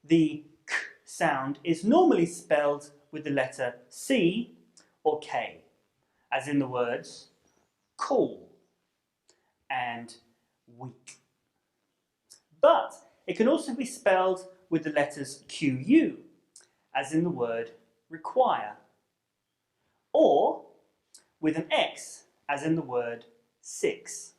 the k sound is normally spelled with the letter C or K, as in the words cool and weak. But it can also be spelled with the letters QU, as in the word require, or with an X, as in the word six.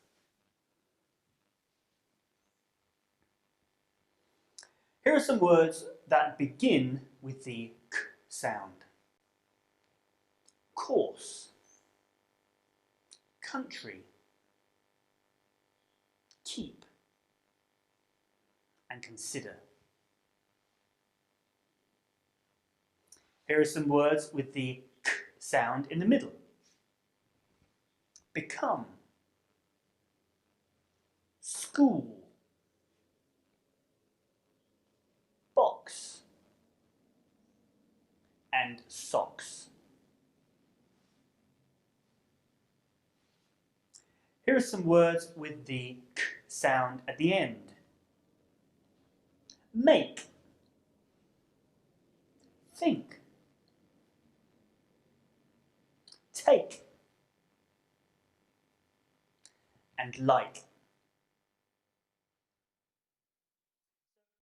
Here are some words that begin with the k sound. Course, country, keep, and consider. Here are some words with the k sound in the middle. Become, school, box, and socks. Here are some words with the k sound at the end. Make, think, take, and like.